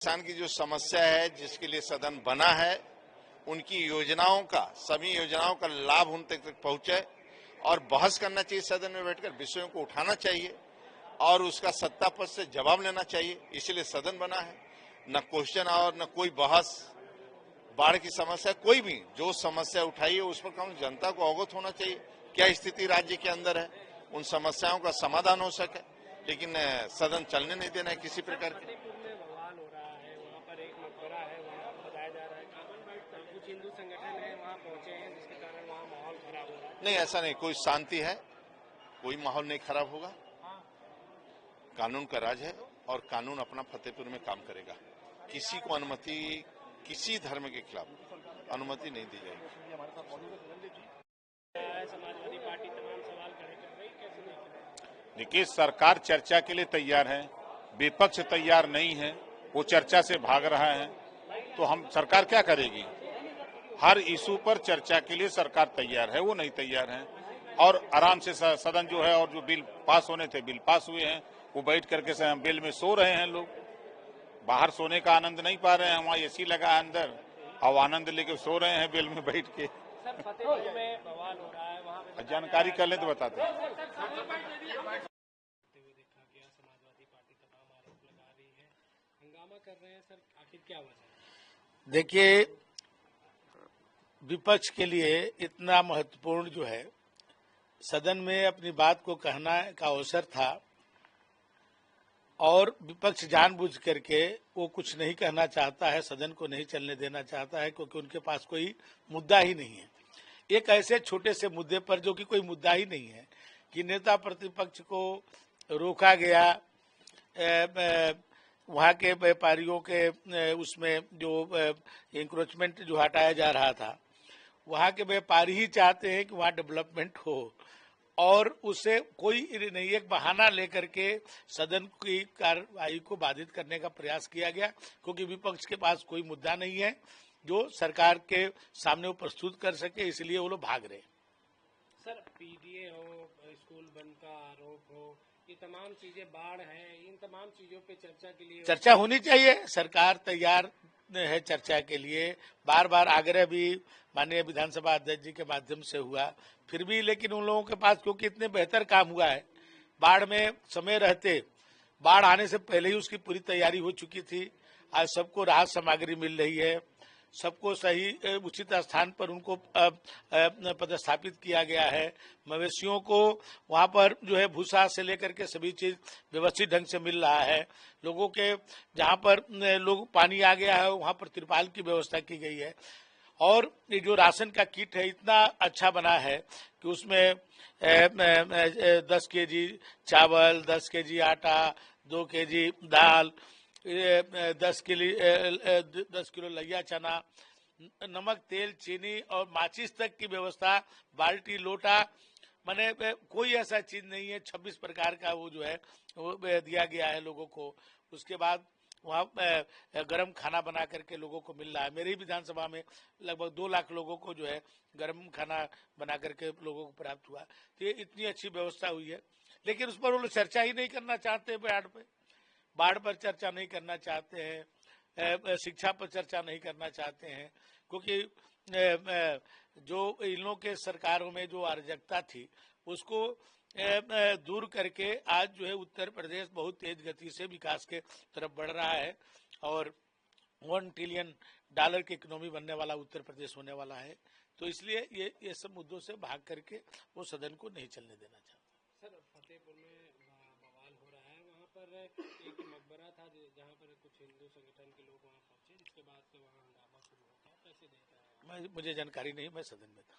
किसान की जो समस्या है, जिसके लिए सदन बना है, उनकी योजनाओं का, सभी योजनाओं का लाभ उन तक पहुंचे और बहस करना चाहिए। सदन में बैठकर विषयों को उठाना चाहिए और उसका सत्ता पद से जवाब लेना चाहिए। इसलिए सदन बना है। न क्वेश्चन और न कोई बहस। बाढ़ की समस्या, कोई भी जो समस्या उठाई है उस पर कम जनता को अवगत होना चाहिए, क्या स्थिति राज्य के अंदर है, उन समस्याओं का समाधान हो सके। लेकिन सदन चलने नहीं देना है किसी प्रकार के। कुछ हिंदू संगठन है वहाँ पहुंचे हैं, जिसके कारण वहाँ माहौल खराब हो रहा है। नहीं, ऐसा नहीं, कोई शांति है, कोई माहौल नहीं खराब होगा। कानून का राज है और कानून अपना फतेहपुर में काम करेगा। किसी को अनुमति, किसी धर्म के खिलाफ अनुमति नहीं दी जाएगी। समाजवादी पार्टी तमाम सवाल खड़े कर रही, कैसे देखें? देखिए, सरकार चर्चा के लिए तैयार है, विपक्ष तैयार नहीं है, वो चर्चा से भाग रहा है, तो हम सरकार क्या करेगी? हर इशू पर चर्चा के लिए सरकार तैयार है, वो नहीं तैयार है। और आराम से सदन जो है, और जो बिल पास होने थे बिल पास हुए हैं, वो बैठ करके बिल में सो रहे हैं लोग। बाहर सोने का आनंद नहीं पा रहे हैं, वहाँ एसी लगा है अंदर, अब आनंद लेके सो रहे हैं बिल में बैठ के। सर, फतेहपुर में बवाल हो रहा है, वहाँ पे जानकारी कर ले तो बताते हैं। देखा गया समाजवादी पार्टी तमाम आरोप लगा रही है, हंगामा कर रहे हैं। सर, आखिर क्या वजह है? देखिए, विपक्ष के लिए इतना महत्वपूर्ण जो है सदन में अपनी बात को कहना का अवसर था और विपक्ष जानबूझ करके वो कुछ नहीं कहना चाहता है, सदन को नहीं चलने देना चाहता है, क्योंकि उनके पास कोई मुद्दा ही नहीं है। एक ऐसे छोटे से मुद्दे पर जो कि कोई मुद्दा ही नहीं है कि नेता प्रतिपक्ष को रोका गया, वहाँ के व्यापारियों के उसमें जो इंक्रोचमेंट जो हटाया जा रहा था, वहाँ के व्यापारी ही चाहते हैं कि वहाँ डेवलपमेंट हो और उसे कोई नहीं, एक बहाना लेकर के सदन की कार्रवाई को बाधित करने का प्रयास किया गया, क्योंकि विपक्ष के पास कोई मुद्दा नहीं है जो सरकार के सामने वो प्रस्तुत कर सके, इसलिए वो लोग भाग रहे। सर, पीडीए हो, स्कूल बंद का आरोप हो, ये तमाम चीजें, बाढ़ है, इन तमाम चीजों पे चर्चा के लिए चर्चा होनी चाहिए। सरकार तैयार है चर्चा के लिए। बार बार आग्रह भी माननीय विधानसभा अध्यक्ष जी के माध्यम से हुआ, फिर भी लेकिन उन लोगों के पास क्योंकि इतने बेहतर काम हुआ है, बाढ़ में समय रहते, बाढ़ आने से पहले ही उसकी पूरी तैयारी हो चुकी थी। आज सबको राहत सामग्री मिल रही है, सबको सही उचित स्थान पर उनको पदस्थापित किया गया है। मवेशियों को वहां पर जो है भूसा से लेकर के सभी चीज व्यवस्थित ढंग से मिल रहा है। लोगों के जहां पर लोग पानी आ गया है वहां पर तिरपाल की व्यवस्था की गई है और ये जो राशन का किट है इतना अच्छा बना है कि उसमें 10 केजी चावल, 10 केजी आटा, 2 केजी दाल, 10 किलो लैया चना, नमक, तेल, चीनी और माचिस तक की व्यवस्था, बाल्टी, लोटा, माने कोई ऐसा चीज नहीं है। 26 प्रकार का वो जो है वो दिया गया है लोगों को। उसके बाद वहाँ गर्म खाना बना करके लोगों को मिल रहा है। मेरी विधानसभा में लगभग 2 लाख लोगों को जो है गर्म खाना बना करके लोगों को प्राप्त हुआ। तो ये इतनी अच्छी व्यवस्था हुई है, लेकिन उस पर वो लोग चर्चा ही नहीं करना चाहते। बाढ़ पर चर्चा नहीं करना चाहते हैं, शिक्षा पर चर्चा नहीं करना चाहते हैं, क्योंकि जो इन लोगों के सरकारों में जो अराजकता थी उसको दूर करके आज जो है उत्तर प्रदेश बहुत तेज गति से विकास के तरफ बढ़ रहा है और $1 ट्रिलियन की इकोनॉमी बनने वाला उत्तर प्रदेश होने वाला है। तो इसलिए ये सब मुद्दों से भाग करके वो सदन को नहीं चलने देना चाहता। सर, फतेहपुर में बवाल हो रहा है, वहाँ पर एक मकबरा था जहाँ पर कुछ हिंदू संगठन के लोग वहाँ पहुंचे, जिसके बाद से वहाँ हंगामा शुरू हो गया, कैसे देख रहे हैं? मुझे जानकारी नहीं, मैं सदन में था।